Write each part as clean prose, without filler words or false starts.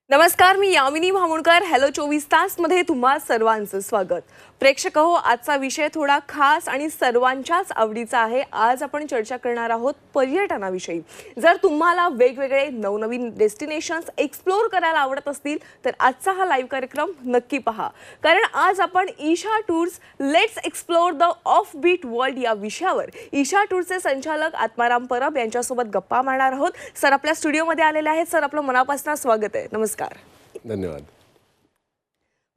नमस्कार, मी यामिनी भामुणकर. हॅलो 24 तास मध्ये तुम्हा सर्वांचं स्वागत. प्रेक्षक हो, आजचा विषय थोडा खास आणि सर्वांच्याच आवडीचा आहे. आज आपण चर्चा करणार आहोत पर्यटनाविषयी. जर तुम्हाला वेगवेगळे नवनवीन डेस्टिनेशन्स एक्सप्लोर करायला आवडत असतील तर आजचा हा लाईव्ह कार्यक्रम नक्की पहा. कारण आज आपण Isha tours let's explore the off beat world या विषयावर ईशा टूरचे संचालक आत्माराम परब यांच्यासोबत गप्पा मारणार आहोत. सर आपल्या स्टुडिओमध्ये आलेले आहेत. सर, आपलं मनापासून स्वागत आहे. नमस्कार. धन्यवाद.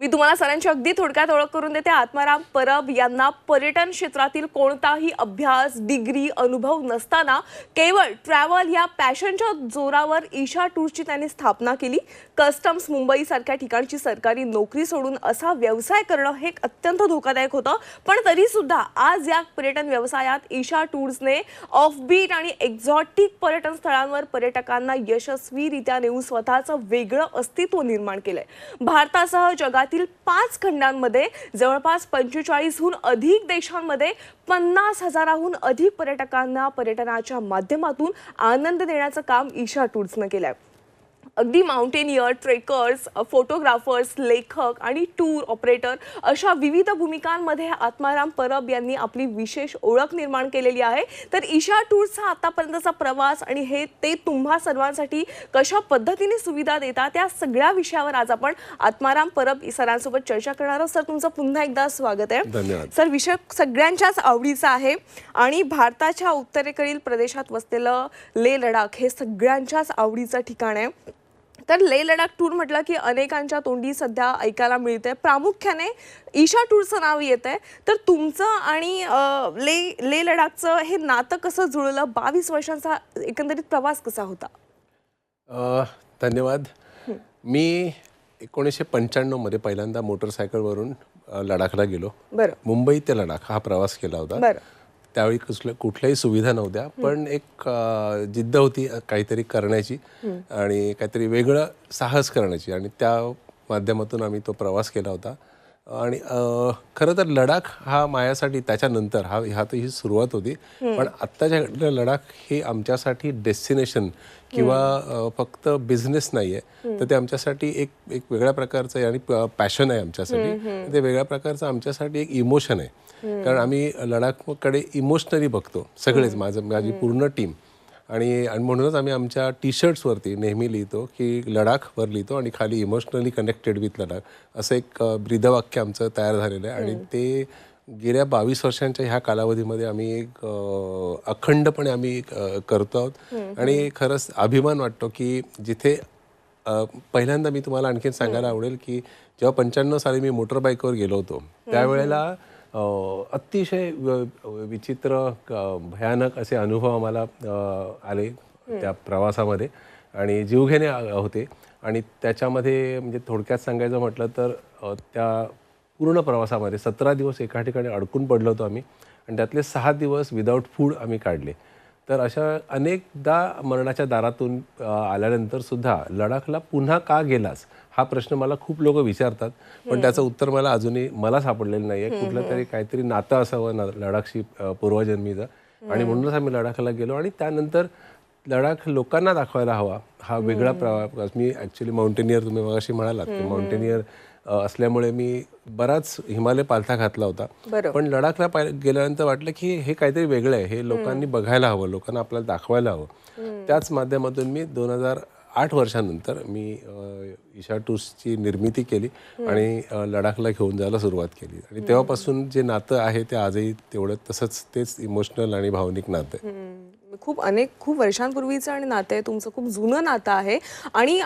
मी तुम्हाला सरांची अगदी थोडक्यात ओळख करून देते. आत्माराम परब यांना पर्यटन क्षेत्रातील कोणताही अभ्यास, डिग्री, अनुभव नसताना केवळ ट्रॅव्हल या पॅशनच्या जोरावर ईशा टूर्सची त्यांनी स्थापना केली. कस्टम्स मुंबई सारख्या ठिकाणची सरकारी नोकरी सोडून असा व्यवसाय करणं हे अत्यंत धोकादायक होतं. पण तरी सुद्धा आज या पर्यटन व्यवसायात ईशा टूर्सने ऑफबीट आणि एक्झॉटिक पर्यटन स्थळांवर पर्यटकांना यशस्वीरित्या नेऊन स्वतःचं वेगळं अस्तित्व निर्माण केलंय. भारतासह जगात 5 खंडांमध्ये जवळपास 45हून अधिक देशांमध्ये 50,000हून अधिक पर्यटकांना पर्यटनाच्या माध्यमातून आनंद देण्याचं काम ईशा टूर्सनं केलंय. अगदी माउंटेनियर, ट्रेकर्स, फोटोग्राफर्स, लेखक आणि टूर ऑपरेटर अशा विविध भूमिकांमध्ये आत्माराम परब यांनी आपली विशेष ओळख निर्माण केलेली आहे. तर ईशा टूर्सचा आतापर्यंतचा प्रवास आणि हे ते तुम्हा सर्वांसाठी कशा पद्धतीने सुविधा देतात त्या सगळ्या विषयावर आज आपण आत्माराम परब सरांसोबत चर्चा करणार आहोत. सर, तुमचं पुन्हा एकदा स्वागत आहे. धन्यवाद. सर, विषय सगळ्यांच्याच आवडीचा आहे आणि भारताच्या उत्तरेकडील प्रदेशात वसलेलं लेह लडाख हे सगळ्यांच्याच आवडीचं ठिकाण आहे. तर लेह लडाख टूर म्हटलं की अनेकांच्या तोंडी सध्या ऐकायला मिळतंय, प्रामुख्याने ईशा टूरचं नाव येतंय. तर तुमचं आणि लेह लडाखचं हे नातं कसं जुळलं? 22 वर्षांचा एकंदरीत प्रवास कसा होता? धन्यवाद. मी 1995 मध्ये पहिल्यांदा मोटरसायकलवरून लडाखला गेलो. बरं. मुंबई ते लडाख हा प्रवास केला होता. बरं. त्यावेळी कुठल्याही सुविधा नव्हत्या, पण एक जिद्द होती काहीतरी करण्याची आणि काहीतरी वेगळं साहस करण्याची, आणि त्या माध्यमातून आम्ही तो प्रवास केला होता. आणि खरं तर लडाख हा माझ्यासाठी त्याच्यानंतर ही सुरुवात होती. पण आत्ताच्या लडाख हे आमच्यासाठी डेस्टिनेशन किंवा फक्त बिझनेस नाही आहे, तर ते आमच्यासाठी एक वेगळ्या प्रकारचं आणि पॅशन आहे आमच्यासाठी. ते वेगळ्या प्रकारचं आमच्यासाठी एक इमोशन आहे. कारण आम्ही लडाखकडे इमोशनली बघतो सगळेच, माझी पूर्ण टीम. आणि म्हणूनच आम्ही आमच्या टी-शर्ट्सवरती नेहमी लिहितो की लडाखवर लिहितो आणि खाली इमोशनली कनेक्टेड विथ लडाख असं एक ब्रीदवाक्य आमचं तयार झालेलं आहे. आणि ते गेल्या 22 वर्षांच्या ह्या कालावधीमध्ये आम्ही एक अखंडपणे आम्ही करतो आहोत. आणि खरंच अभिमान वाटतो की जिथे पहिल्यांदा मी तुम्हाला आणखीन सांगायला आवडेल की जेव्हा 95 साली मी मोटरबाईकवर गेलो होतो त्यावेळेला अतिशय विचित्र भयानक असे अनुभव आम्हाला आले त्या प्रवासामध्ये आणि जीवघेणे होते. आणि त्याच्यामध्ये म्हणजे थोडक्यात सांगायचं म्हटलं तर त्या पूर्ण प्रवासामध्ये 17 दिवस एका ठिकाणी अडकून पडलो होतो आम्ही, आणि त्यातले 6 दिवस विदाऊट फूड आम्ही काढले. तर अशा अनेकदा मरणाच्या दारातून आल्यानंतर सुद्धा लडाखला पुन्हा का गेलास हा प्रश्न मला खूप लोक विचारतात, पण त्याचं उत्तर मला सापडलेलं नाही आहे. कुठलं तरी काहीतरी नातं असावं लडाखशी पूर्वजन्मीचं, आणि म्हणूनच आम्ही लडाखला गेलो. आणि त्यानंतर लडाख लोकांना दाखवायला हवा हा वेगळा प्रवास. मी ॲक्च्युली माउंटेनियर, तुम्ही मगाशी म्हणालात की माउंटेनियर असल्यामुळे मी बराच हिमालय पालथा घातला होता. पण लडाखला गेल्यानंतर वाटलं की हे काहीतरी वेगळं आहे, हे लोकांनी बघायला हवं, लोकांना आपल्याला दाखवायला हवं. त्याच माध्यमातून मी 2008 वर्षानंतर मी ईशा टूर्सची निर्मिती केली आणि लडाखला घेऊन जायला सुरुवात केली. आणि तेव्हापासून जे नातं आहे ते आजही तसंच तेच इमोशनल आणि भावनिक नातं आहे. खूप वर्षांपूर्वीचं आणि नातं आहे तुमचं, खूप जुनं नातं आहे. आणि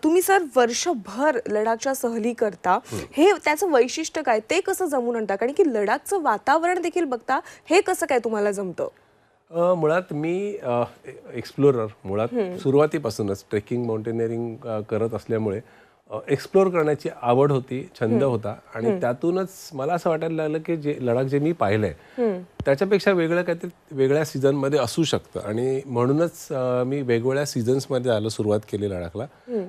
तुम्ही सर वर्षभर लडाखच्या सहली करता, हे त्याचं वैशिष्ट्य काय, ते कसं जमून आणता? कारण की लडाखचं वातावरण देखील बघता, हे कसं काय तुम्हाला जमतं? मुळात मी एक्सप्लोरर, मुळात सुरुवातीपासूनच ट्रेकिंग माउंटेनिअरिंग करत असल्यामुळे एक्सप्लोर करण्याची आवड होती, छंद होता. आणि त्यातूनच मला असं वाटायला लागलं की जे लडाख जे मी पाहिलंय त्याच्यापेक्षा वेगळं काहीतरी वेगळ्या सीझनमध्ये असू शकतं. आणि म्हणूनच मी वेगवेगळ्या सीझन्समध्ये जायला सुरुवात केली लडाखला.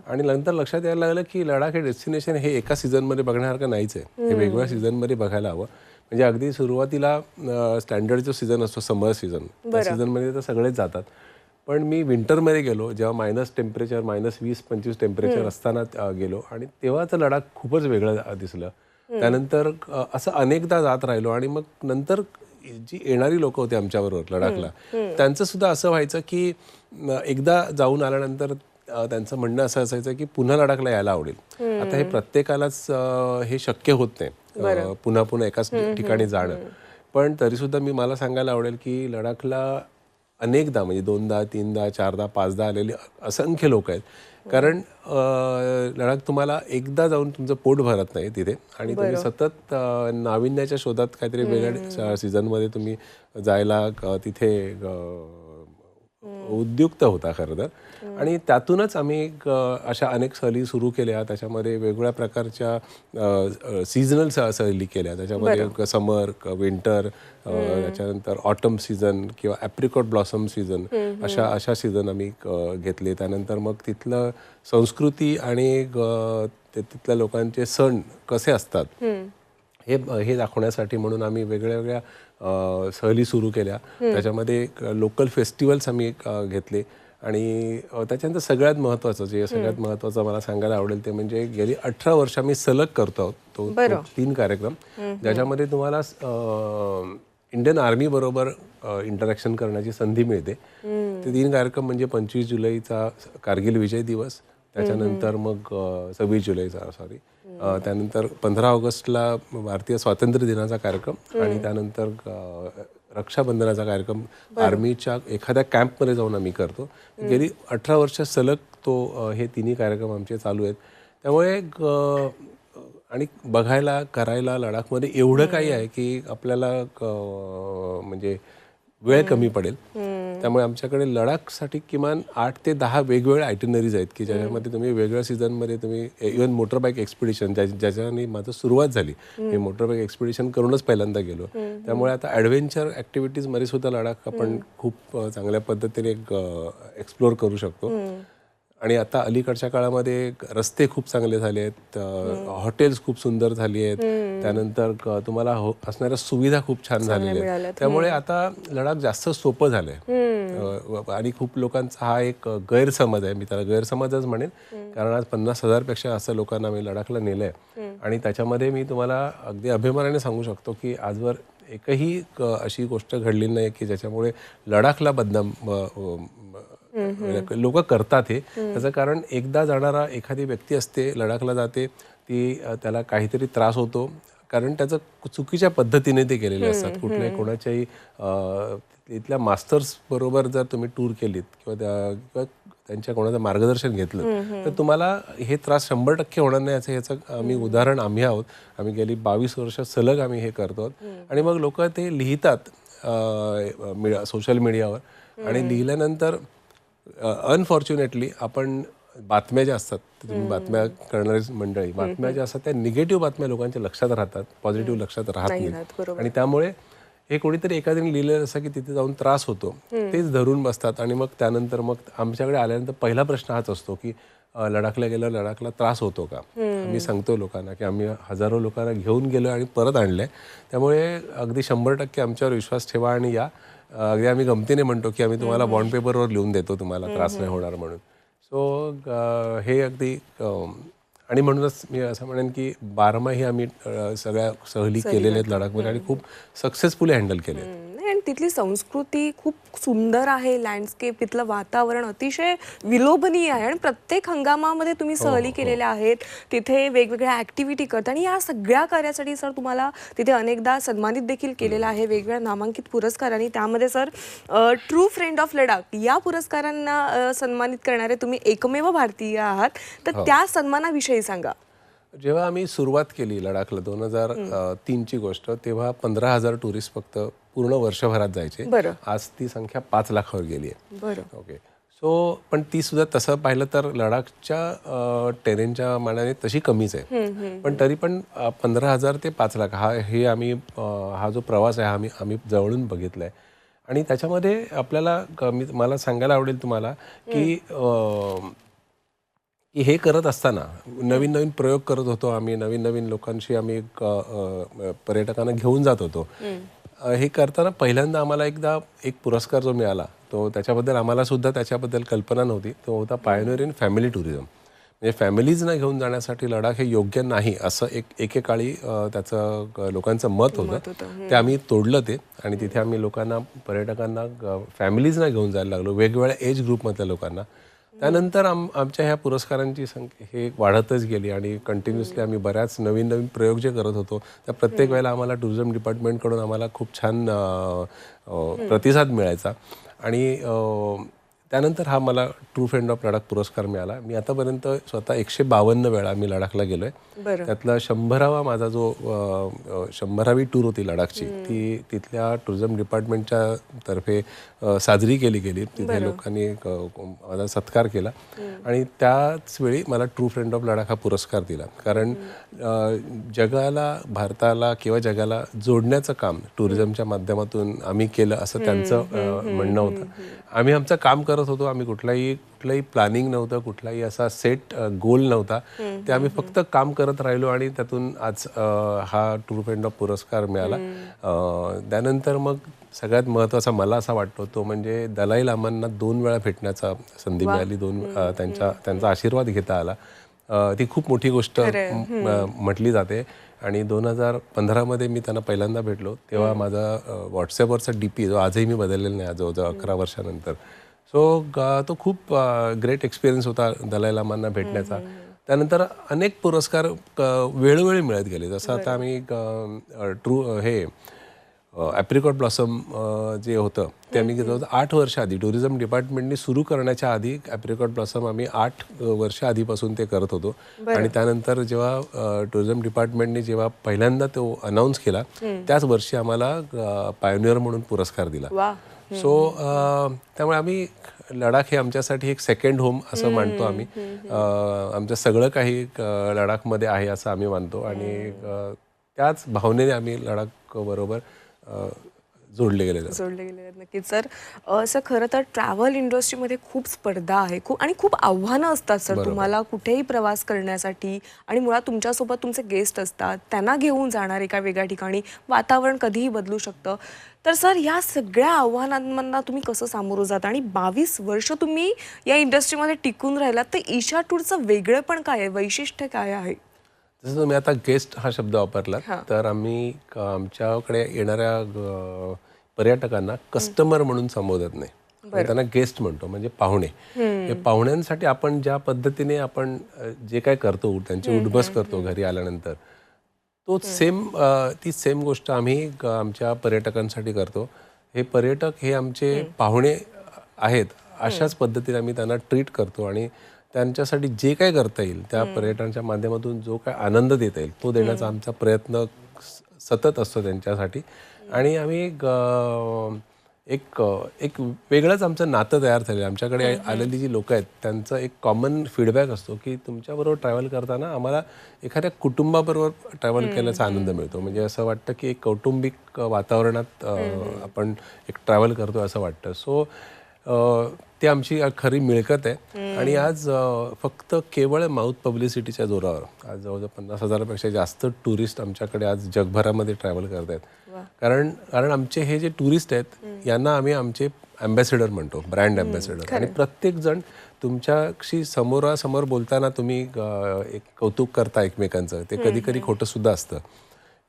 आणि नंतर लक्षात यायला लागलं की लडाख हे डेस्टिनेशन हे एका सीझनमध्ये बघण्यासारखं नाहीच आहे, हे वेगवेगळ्या सीझनमध्ये बघायला हवं. म्हणजे अगदी सुरुवातीला स्टँडर्ड जो सीझन असतो समर सीझन, त्या सीझनमध्ये तर सगळेच जातात. पण मी विंटरमध्ये गेलो, जेव्हा मायनस टेम्परेचर -20-25 टेम्परेचर असताना गेलो आणि तेव्हाचं लडाख खूपच वेगळं दिसलं. त्यानंतर असं अनेकदा जात राहिलो आणि मग नंतर जी येणारी लोक होती आमच्याबरोबर लडाखला, त्यांचं सुद्धा असं व्हायचं की एकदा जाऊन आल्यानंतर त्यांचं म्हणणं असं असायचं की पुन्हा लडाखला यायला आवडेल. आता हे प्रत्येकालाच हे शक्य होत नाही पुन्हा पुन्हा एकाच ठिकाणी जाणं. पण तरीसुद्धा मला सांगायला आवडेल की लडाखला अनेकदा म्हणजे 2दा 3दा 4दा 5दा आलेले असंख्य लोक आहेत. कारण लडाख तुम्हाला एकदा जाऊन तुमचं पोट भरत नाही तिथे आणि तुम्ही सतत नाविन्याच्या शोधात काहीतरी वेगळ्या सीझनमध्ये तुम्ही जायला तिथे उद्युक्त होता खरं तर. आणि त्यातूनच आम्ही अशा अनेक सहली सुरू केल्या. त्याच्यामध्ये वेगवेगळ्या प्रकारच्या सीझनल सहली केल्या. त्याच्यामध्ये समर, विंटर, त्याच्यानंतर ऑटम सीझन किंवा ॲप्रिकॉट ब्लॉसम सीझन अशा सीझन आम्ही घेतले. त्यानंतर मग तिथलं संस्कृती आणि तिथल्या लोकांचे सण कसे असतात हे दाखवण्यासाठी म्हणून आम्ही वेगळ्या सहली सुरू केल्या. त्याच्यामध्ये लोकल फेस्टिवल्स आम्ही घेतले आणि त्याच्यानंतर सगळ्यात महत्त्वाचं मला सांगायला आवडेल ते म्हणजे गेली 18 वर्ष आम्ही सलग करतो आहोत तो 3 कार्यक्रम, ज्याच्यामध्ये तुम्हाला इंडियन आर्मी बरोबर इंटरॅक्शन करण्याची संधी मिळते. ते 3 कार्यक्रम म्हणजे 25 जुलैचा कारगिल विजय दिवस, त्याच्यानंतर मग 26 जुलैचा त्यानंतर 15 ऑगस्टला भारतीय स्वातंत्र्य दिनाचा कार्यक्रम आणि त्यानंतर रक्षाबंधनाचा कार्यक्रम आर्मीच्या एखाद्या कॅम्पमध्ये जाऊन आम्ही करतो. गेली 18 वर्ष सलग हे तिन्ही कार्यक्रम आमचे चालू आहेत. त्यामुळे आणि बघायला करायला लडाखमध्ये एवढं काही आहे की आपल्याला म्हणजे वेळ कमी पडेल. त्यामुळे आमच्याकडे लडाखसाठी किमान 8 ते 10 वेगवेगळ्या आयटिनरीज आहेत की ज्याच्यामध्ये तुम्ही वेगळ्या सीझनमध्ये तुम्ही इव्हन मोटरबाईक एक्सपिडिशन ज्याच्याने माझं सुरुवात झाली, मी मोटरबाईक एक्सपिडिशन करूनच पहिल्यांदा गेलो. त्यामुळे आता ॲडव्हेंचर ॲक्टिव्हिटीजमध्ये सुद्धा लडाख आपण खूप चांगल्या पद्धतीने एक्सप्लोअर करू शकतो. आणि आता अलीकडच्या काळामध्ये रस्ते खूप चांगले झाले आहेत, हॉटेल्स खूप सुंदर झाली आहेत, त्यानंतर तुम्हाला असणाऱ्या सुविधा खूप छान झालेल्या आहेत. त्यामुळे आता लडाख जास्त सोपं झालंय. आणि खूप लोकांचा हा एक गैरसमज आहे, मी त्याला गैरसमजच म्हणेन, कारण आज 50,000 पेक्षा असं लोकांना मी लडाखला नेलंय. आणि त्याच्यामध्ये मी तुम्हाला अगदी अभिमानाने सांगू शकतो की आजवर एकही अशी गोष्ट घडली नाही की ज्याच्यामुळे लडाखला बदनाम लोक करतात. हे त्याचं कारण एकदा जाणारा एखादी व्यक्ती असते, लडाखला जाते, त्याला काहीतरी त्रास होतो कारण त्याचं चुकीच्या पद्धतीने ते केलेले असतात. कुठल्याही कोणाच्याही इथल्या मास्टर्स बरोबर जर तुम्ही टूर केलीत किंवा त्यांच्या कोणाचं मार्गदर्शन घेतलं तर तुम्हाला हे त्रास 100% होणार नाही. याचं आम्ही उदाहरण आहोत. आम्ही गेली 22 वर्ष सलग आम्ही हे करतो. आणि मग लोक ते लिहितात सोशल मीडियावर आणि लिहिल्यानंतर अनफॉर्च्युनेटली आपण बातम्या ज्या असतात, तुम्ही बातम्या करणारी मंडळी, बातम्या ज्या असतात त्या निगेटिव्ह बातम्या लोकांच्या लक्षात राहतात, पॉझिटिव्ह लक्षात राहत नाही. आणि त्यामुळे हे कोणीतरी एखाद्याने लिहिलेलं असं की तिथे जाऊन त्रास होतो तेच धरून बसतात. आणि मग त्यानंतर मग आमच्याकडे आल्यानंतर पहिला प्रश्न हाच असतो की लडाखला गेलं, लडाखला त्रास होतो का? मी सांगतो लोकांना की आम्ही हजारो लोकांना घेऊन गेलो आणि परत आणलंय. त्यामुळे अगदी 100% आमच्यावर विश्वास ठेवा आणि या. अगदी आम्ही गमतीने म्हणतो की आम्ही तुम्हाला बॉन्ड पेपरवर लिहून देतो, तुम्हाला त्रास नाही होणार म्हणून. सो हे अगदी आणि म्हणूनच मी असं म्हणेन की 12माही आम्ही सगळ्या सहली केलेल्या आहेत लडाखमध्ये आणि खूप सक्सेसफुली हँडल केले. आणि तिथली संस्कृती खूप सुंदर आहे, लँडस्केप, तिथलं वातावरण अतिशय विलोभनीय आहे आणि प्रत्येक हंगामामध्ये तुम्ही सहली केलेल्या आहेत, तिथे वेगवेगळ्या ॲक्टिव्हिटी करता आणि या सगळ्या कार्यासाठी सर तुम्हाला तिथे अनेकदा सन्मानित देखील केलेलं आहे वेगवेगळ्या नामांकित पुरस्कारांनी. त्यामध्ये sir true friend of Ladakh या पुरस्कारांना सन्मानित करणारे तुम्ही एकमेव भारतीय आहात. तर त्या सन्मानाविषयी सांगा. जेव्हा आम्ही सुरुवात केली लडाखला 2003ची गोष्ट, तेव्हा 15,000 टुरिस्ट फक्त पूर्ण वर्षभरात जायचे. आज ती संख्या 5 लाखावर गेली आहे. ओके. सो पण ती सुद्धा तसं पाहिलं तर लडाखच्या टेरेनच्या मानाने तशी कमीच आहे. पण तरी पण 15,000 ते 5 लाख हे आम्ही हा जो प्रवास आहे आम्ही जवळून बघितलाय. आणि त्याच्यामध्ये आपल्याला मला सांगायला आवडेल तुम्हाला की हे करत असताना नवीन नवीन प्रयोग करत होतो आम्ही, नवीन नवीन लोकांशी आम्ही पर्यटकांना घेऊन जात होतो. हे करताना पहिल्यांदा आम्हाला एक पुरस्कार जो मिळाला तो त्याच्याबद्दल आम्हाला सुद्धा त्याच्याबद्दल कल्पना नव्हती. तो होता पायोनियर इन फॅमिली टुरिझम. म्हणजे फॅमिलीजना घेऊन जाण्यासाठी लडाख हे योग्य नाही असं एकेकाळी त्याचं लोकांचं मत होतं. ते आम्ही तोडलं ते आणि तिथे आम्ही लोकांना, पर्यटकांना फॅमिलीजना घेऊन जायला लागलो, वेगवेगळ्या एज ग्रुपमधल्या लोकांना. त्यानंतर आमच्या ह्या पुरस्कारांची संख्या हे वाढतच गेली आणि कंटिन्युअसली आम्ही बऱ्याच नवीन नवीन प्रयोग जे करत होतो त्या प्रत्येक वेळेला आम्हाला टुरिझम डिपार्टमेंटकडून आम्हाला खूप छान प्रतिसाद मिळायचा. आणि त्यानंतर हा मला ट्रू फ्रेंड ऑफ लडाख पुरस्कार मिळाला. मी आतापर्यंत स्वतः 152 वेळा मी लडाखला गेलो आहे. त्यातला 100वा माझा जो 100वी टूर होती लडाखची, ती तिथल्या टुरिझम डिपार्टमेंटच्या तर्फे साजरी केली गेली. तिथे लोकांनी माझा सत्कार केला आणि त्याच वेळी मला ट्रू फ्रेंड ऑफ लडाख हा पुरस्कार दिला. कारण जगाला, भारताला किंवा जगाला जोडण्याचं काम टुरिझमच्या माध्यमातून आम्ही केलं असं त्यांचं म्हणणं होतं. आम्ही आमचं काम करत होतो. आम्ही कुठलाही प्लॅनिंग नव्हतं, कुठलाही असा सेट गोल नव्हता. ते आम्ही फक्त काम करत राहिलो आणि त्यातून आज हा ट्रू फ्रेंड ऑफ पुरस्कार मिळाला. त्यानंतर मग सगळ्यात महत्त्वाचा मला असा वाटतो तो म्हणजे दलाई लामांना 2 वेळा भेटण्याचा संधी मिळाली. त्यांचा आशीर्वाद घेता आला. ती खूप मोठी गोष्ट म्हटली जाते. आणि 2015मध्ये मी त्यांना पहिल्यांदा भेटलो तेव्हा माझा व्हॉट्सॲपवरचा DP जो आजही मी बदललेला नाही, जवळजवळ 11 वर्षानंतर. सो तो खूप ग्रेट एक्सपिरियन्स होता दलाई लामांना भेटण्याचा. त्यानंतर अनेक पुरस्कार वेळोवेळी मिळत गेले. जसं आता आम्ही ॲप्रिकॉट ब्लॉसम जे होतं ते आम्ही घेतलं होतं 8 वर्ष आधी. टुरिझम डिपार्टमेंटने सुरू करण्याच्या आधी ॲप्रिकॉट ब्लॉसम आम्ही 8 वर्ष आधीपासून ते करत होतो. आणि त्यानंतर जेव्हा टुरिझम डिपार्टमेंटने जेव्हा पहिल्यांदा तो अनाऊन्स केला त्याच वर्षी आम्हाला पायोनियर म्हणून पुरस्कार दिला. सो त्यामुळे आम्ही लडाख हे आमच्यासाठी एक सेकंड होम असं मानतो आम्ही. आमचं सगळं काही लडाखमध्ये आहे असं आम्ही मानतो आणि त्याच भावनेने आम्ही लडाख बरोबर जोडले गेले. नक्कीच सर. सर खरं तर ट्रॅव्हल इंडस्ट्रीमध्ये खूप स्पर्धा आहे आणि खूप आव्हानं असतात सर तुम्हाला कुठेही प्रवास करण्यासाठी. आणि मुळात तुमच्यासोबत तुमचे गेस्ट असतात, त्यांना घेऊन जाणार एका वेगळ्या ठिकाणी, वातावरण कधीही बदलू शकतं. तर सर या सगळ्या आव्हानांना तुम्ही कसं सामोरं जाता आणि 22 वर्ष तुम्ही या इंडस्ट्रीमध्ये टिकून राहिलात, तर ईशा टूरचं वेगळेपण काय आहे, वैशिष्ट्य काय आहे? जसं तुम्ही आता गेस्ट हा शब्द वापरला, तर आम्ही आमच्याकडे येणाऱ्या पर्यटकांना कस्टमर म्हणून संबोधत नाही, त्यांना गेस्ट म्हणतो, म्हणजे पाहुणे. हे पाहुण्यांसाठी आपण ज्या पद्धतीने आपण जे काय करतो, त्यांची उठबस करतो घरी आल्यानंतर, ती सेम गोष्ट आम्ही आमच्या पर्यटकांसाठी करतो. हे पर्यटक हे आमचे पाहुणे आहेत, अशाच पद्धतीने आम्ही त्यांना ट्रीट करतो आणि त्यांच्यासाठी जे काय करता येईल त्या पर्यटनाच्या माध्यमातून जो काय आनंद देता येईल तो देण्याचा आमचा प्रयत्न सतत असतो त्यांच्यासाठी. आणि आम्ही एक वेगळंच आमचं नातं तयार झालेलं. आमच्याकडे आलेली जी लोक आहेत त्यांचा एक कॉमन फीडबॅक असतो की तुमच्याबरोबर ट्रॅव्हल करताना आम्हाला एखाद्या कुटुंबाबरोबर ट्रॅव्हल केल्याचा आनंद मिळतो. म्हणजे असं वाटतं की एक कौटुंबिक वातावरणात आपण एक ट्रॅव्हल करतो असं वाटतं. सो ती आमची खरी मिळकत आहे. आणि आज फक्त केवळ माउथ पब्लिसिटीच्या जोरावर आज जवळजवळ 50,000पेक्षा जास्त टुरिस्ट आमच्याकडे आज जगभरामध्ये ट्रॅव्हल करत आहेत. कारण आमचे हे जे टुरिस्ट आहेत यांना आम्ही आमचे ॲम्बॅसेडर म्हणतो, ब्रँड ॲम्बॅसेडर. आणि प्रत्येक जण तुमच्याशी समोरासमोर बोलताना तुम्ही एक कौतुक करता एकमेकांचं, ते कधी कधी खोटंसुद्धा असतं.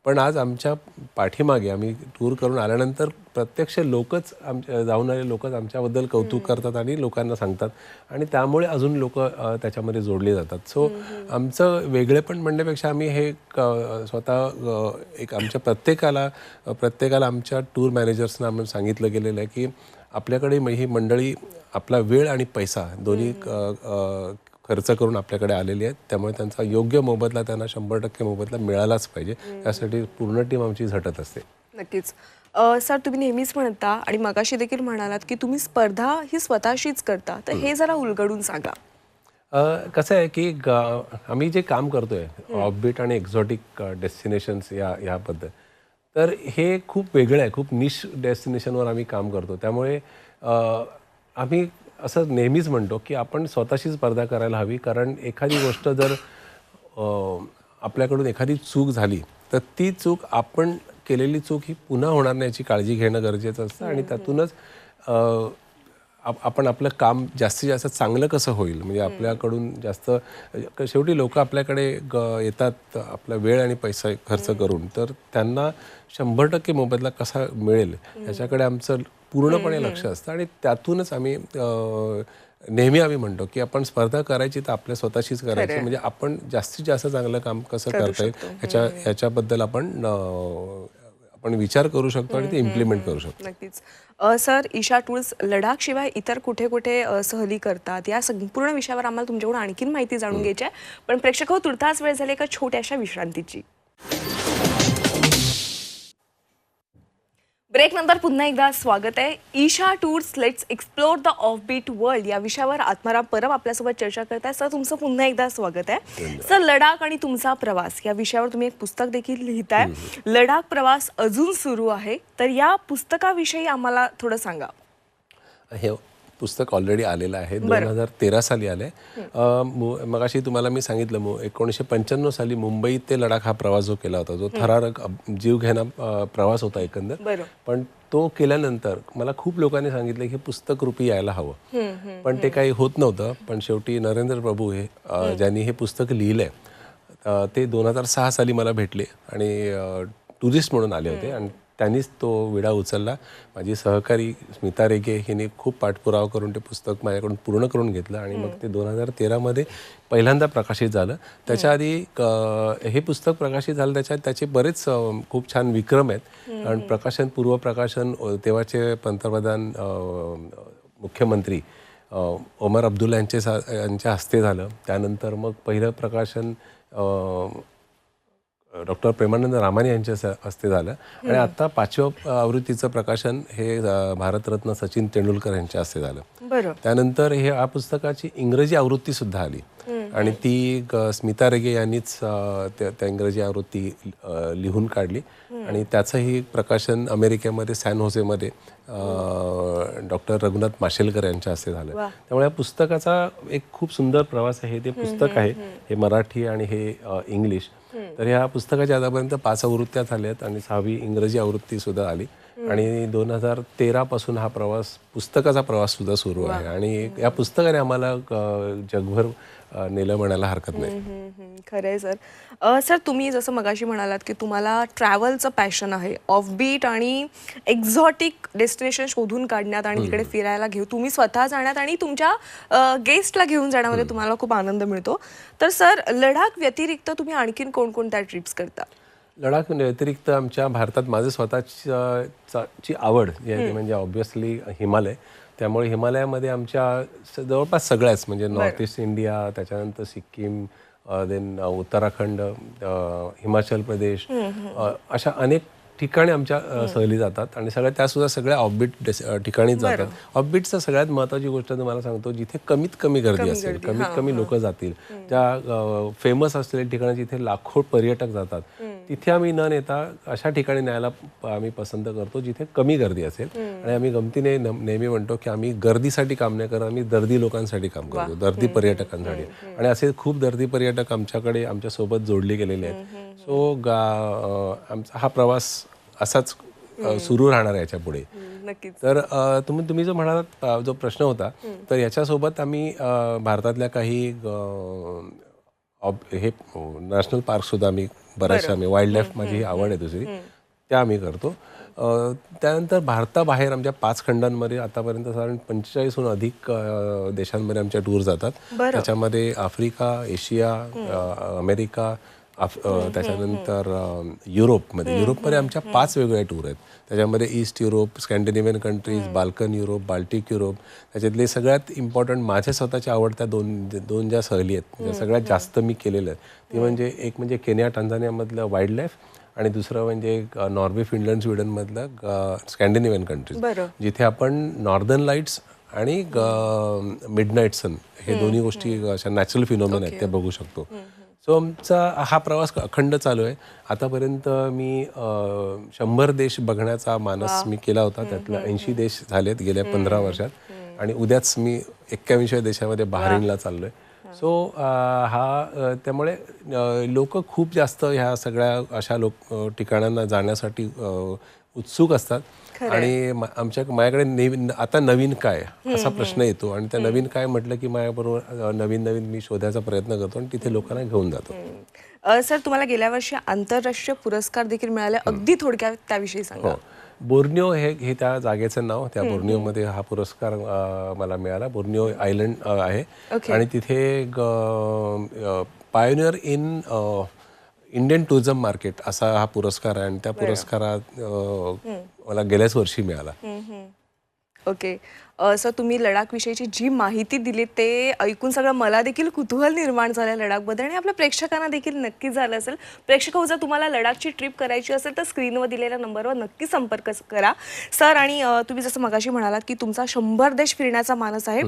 पण आज आमच्या पाठीमागे आम्ही टूर करून आल्यानंतर प्रत्यक्ष लोकच जाऊन आले लोकच आमच्याबद्दल कौतुक करतात आणि लोकांना सांगतात आणि त्यामुळे अजून लोक त्याच्यामध्ये जोडले जातात. सो आमचं वेगळेपण म्हणण्यापेक्षा आम्ही हे स्वतः एक आमच्या प्रत्येकाला आमच्या टूर मॅनेजर्सना आम्ही सांगितलं गेलेलं आहे की आपल्याकडे ही मंडळी आपला वेळ आणि पैसा दोन्ही खर्च करून आपल्याकडे आलेली आहेत, त्यामुळे त्यांचा योग्य मोबदला त्यांना 100% मोबदला मिळालाच पाहिजे. यासाठी पूर्ण टीम आमची झटत असते. नक्कीच. सर तुम्ही नेहमीच म्हणता आणि मगाशी देखील म्हणालात की तुम्ही स्पर्धा ही स्वतःशीच करता, तर हे जरा उलगडून सांगा. कसं आहे की आम्ही जे काम करतोय ऑफबीट आणि एक्झॉटिक डेस्टिनेशन्स याबद्दल, तर हे खूप वेगळं आहे, खूप निश डेस्टिनेशनवर आम्ही काम करतो. त्यामुळे आम्ही असं नेहमीच म्हणतो की आपण स्वतःशी स्पर्धा करायला हवी. कारण एखादी गोष्ट जर आपल्याकडून एखादी चूक झाली तर ती चूक आपण केलेली चूक ही पुन्हा होणार नाही याची काळजी घेणं गरजेचं असतं आणि त्यातूनच आपण आपलं काम जास्तीत जास्त चांगलं कसं होईल, म्हणजे आपल्याकडून जास्त शेवटी लोक आपल्याकडे येतात आपला वेळ आणि पैसा खर्च करून, तर त्यांना 100% मोबदला कसा मिळेल याच्याकडे आमचं पूर्णपणे लक्ष असतं. आणि त्यातूनच आम्ही नेहमी आम्ही म्हणतो की आपण स्पर्धा करायची तर आपल्या स्वतःशीच करायची, म्हणजे आपण जास्तीत जास्त चांगलं काम कसं करता येईल याच्याबद्दल आपण विचार करू शकतो आणि ते इम्प्लिमेंट करू शकतो. नक्कीच. सर, ईशा टूर्स लडाख शिवाय इतर कुठे कुठे सहली करतात, या संपूर्ण विषयावर आम्हाला तुमच्याकडून आणखीन माहिती जाणून घ्यायची आहे. पण प्रेक्षक हो, तुर्तास वेळ झाली एका छोट्याशा विश्रांतीची. ब्रेक नंतर पुन्हा एकदा स्वागत आहे. Isha tours let's explore the off beat world या विषयावर आत्माराम परब आपल्यासोबत चर्चा करताय. सर, तुमचं पुन्हा एकदा स्वागत आहे. सर, लडाख आणि तुमचा प्रवास या विषयावर तुम्ही एक पुस्तक देखील लिहिताय. लडाख प्रवास अजून सुरू आहे, तर या पुस्तकाविषयी आम्हाला थोडं सांगा. हे पुस्तक ऑलरेडी आलेलं आहे, 2013 साली आले. मगाशी तुम्हाला मी सांगितलं 1995 साली मुंबई ते लडाख हा प्रवास जो केला होता, जो थरारक जीवघेणा प्रवास होता एकंदर. पण तो केल्यानंतर मला खूप लोकांनी सांगितलं की पुस्तक रूपी यायला हवं, पण ते काही होत नव्हतं. पण शेवटी नरेंद्र प्रभू हे ज्यांनी हे पुस्तक लिहिलंय ते 2006 साली मला भेटले आणि टुरिस्ट म्हणून आले होते आणि त्यांनीच तो विडा उचलला. माझी सहकारी स्मिता रेगे हिने खूप पाठपुरावा करून ते पुस्तक माझ्याकडून पूर्ण करून घेतलं आणि मग ते 2013 मध्ये पहिल्यांदा प्रकाशित झालं. त्याच्या आधी हे पुस्तक प्रकाशित झालं, त्याचे बरेच खूप छान विक्रम आहेत. आणि प्रकाशन, पूर्व प्रकाशन तेव्हाचे पंतप्रधान मुख्यमंत्री ओमर अब्दुल्ला यांच्या हस्ते झालं. त्यानंतर मग पहिलं प्रकाशन डॉक्टर प्रेमानंद रामाने यांच्या हस्ते झालं आणि आता 5व्या आवृत्तीचं प्रकाशन हे भारतरत्न सचिन तेंडुलकर यांच्या हस्ते झालं. त्यानंतर या पुस्तकाची इंग्रजी आवृत्ती सुद्धा आली आणि ती स्मिता रेगे यांनीच त्या इंग्रजी आवृत्ती लिहून काढली आणि त्याचंही प्रकाशन अमेरिकेमध्ये सॅन होसेमध्ये डॉक्टर रघुनाथ माशेलकर यांच्या हस्ते झालं. त्यामुळे या पुस्तकाचा एक खूप सुंदर प्रवास आहे. ते पुस्तक आहे, हे मराठी आणि हे इंग्लिश. तर ह्या पुस्तकाच्या आतापर्यंत 5 आवृत्त्या झाल्यात आणि 6वी इंग्रजी आवृत्ती सुद्धा आली आणि 2013 पासून हा प्रवास, पुस्तकाचा प्रवास सुद्धा सुरू आहे आणि या पुस्तकाने आम्हाला जगभर नेलं म्हणायला हरकत नाही. खरंय सर. सर, तुम्ही जसं मगाशी म्हणालात की तुम्हाला ट्रॅव्हलचं पॅशन आहे, ऑफ बीट आणि एक्झॉटिक डेस्टिनेशन शोधून काढण्यात आणि तिकडे फिरायला तुम्ही स्वतः जाण्यात आणि तुमच्या गेस्टला घेऊन जाण्यामध्ये तुम्हाला खूप आनंद मिळतो. तर सर, लडाख व्यतिरिक्त तुम्ही आणखीन कोणकोणत्या ट्रिप्स करता? लडाख व्यतिरिक्त आमच्या भारतात माझं स्वतःची आवड जी आहे ती म्हणजे ऑब्व्हियसली हिमालय. त्यामुळे हिमालयामध्ये आमच्या जवळपास सगळ्याच, म्हणजे नॉर्थ ईस्ट इंडिया, त्याच्यानंतर सिक्कीम, देन उत्तराखंड, हिमाचल प्रदेश, अशा अनेक ठिकाणी आमच्या सहली जातात आणि त्यासुद्धा सगळ्या ऑफबीट ठिकाणीच जातात. ऑफबीटचं सगळ्यात महत्त्वाची गोष्ट तुम्हाला सांगतो, जिथे कमीत कमी गर्दी असेल, कमीत कमी लोक जातील, त्या फेमस असलेल्या ठिकाणी जिथे लाखो पर्यटक जातात, तिथे आम्ही न नेता अशा ठिकाणी न्यायला आम्ही पसंत करतो जिथे कमी गर्दी असेल. आणि आम्ही गमतीने नेहमी म्हणतो की आम्ही गर्दीसाठी काम नाही करत, आम्ही दर्दी लोकांसाठी काम करतो, दर्दी पर्यटकांसाठी. आणि असे खूप दर्दी पर्यटक आमच्याकडे आमच्यासोबत जोडले गेलेले आहेत. सो आमचा हा प्रवास असाच सुरू राहणार आहे याच्या पुढे. तर तुम्ही जो म्हणालात, जो प्रश्न होता, तर याच्यासोबत आम्ही भारतातल्या काही हे नॅशनल पार्क सुद्धा आम्ही बऱ्याचशा, आम्ही वाईल्ड लाईफ, माझी ही आवड आहे दुसरी, त्या आम्ही करतो. त्यानंतर भारताबाहेर आमच्या 5 खंडांमध्ये आतापर्यंत साधारण 45हून अधिक देशांमध्ये आमच्या टूर जातात. त्याच्यामध्ये आफ्रिका, एशिया, अमेरिका, त्याच्यानंतर युरोपमध्ये आमच्या 5 वेगवेगळ्या टूर आहेत. त्याच्यामध्ये east Europe, Scandinavian countries, Balkan Europe, Baltic Europe. त्याच्यातले सगळ्यात इम्पॉर्टंट माझ्या स्वतःच्या आवडत्या दोन ज्या सहली आहेत, ज्या सगळ्यात जास्त मी केलेल्या आहेत, ती म्हणजे एक म्हणजे केनिया टांझानियामधलं वाईल्ड लाईफ आणि दुसरं म्हणजे नॉर्वे, फिनलंड, स्वीडनमधलं स्कॅन्डिनेव्हियन कंट्रीज, जिथे आपण नॉर्दर्न लाईट्स आणि मिडनाईट सन हे दोन्ही गोष्टी अशा नॅचरल फिनॉमिना आहेत त्या बघू शकतो. सो आमचा हा प्रवास अखंड चालू आहे. आतापर्यंत मी 100 देश बघण्याचा मानस मी केला होता. त्यातल्या 80 देश झालेत गेल्या 15 वर्षात आणि उद्याच मी 21व्या देशामध्ये बहारीनला चाललोय. सो त्यामुळे लोक खूप जास्त ह्या सगळ्या अशा ठिकाणांना जाण्यासाठी उत्सुक असतात आणि माझ्याकडे आता नवीन काय असा प्रश्न येतो आणि त्या नवीन काय म्हटलं की माझ्याबरोबर नवीन नवीन मी शोधायचा प्रयत्न करतो आणि तिथे लोकांना घेऊन जातो. सर तुम्हाला गेल्या वर्षी आंतरराष्ट्रीय पुरस्कार देखील मिळाले, अगदी थोडक्यात त्याविषयी सांगा. हो, बोर्निओ हे त्या जागेचं नाव. त्या बोर्निओमध्ये हा पुरस्कार मला मिळाला. बोर्निओ आयलंड आहे आणि तिथे pioneer in Indian tourism market असा हा पुरस्कार आहे आणि त्या पुरस्कारात मला गेल्याच वर्षी मिळाला. ओके. सर तुम्ही लडाख विषयीची जी माहिती दिली ते ऐकून सगळं मला देखील कुतूहल निर्माण झालं लडाखबद्दल आणि आपल्या प्रेक्षकांना देखील नक्कीच झालं असेल. प्रेक्षक जर तुम्हाला लडाखची ट्रिप करायची असेल तर स्क्रीनवर दिलेल्या नंबरवर नक्की संपर्क करा सर. आणि तुम्ही जसं मगाशी म्हणालात की तुमचा 100 देश फिरण्याचा मानस आहे.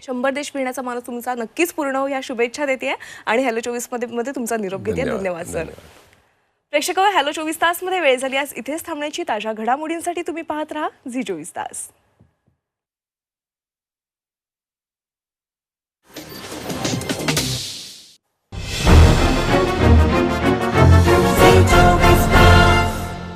100 देश फिरण्याचा मानस तुमचा नक्कीच पूर्ण हो, ह्या शुभेच्छा देते आणि हॅलो 24 मध्ये तुमचा निरोप घेते. धन्यवाद सर. प्रेक्षक, हॅलो 24 तासमध्ये वेळ झाली आज इथेच थांबण्याची. ताज्या घडामोडींसाठी तुम्ही पाहत राहा झी 24 तास.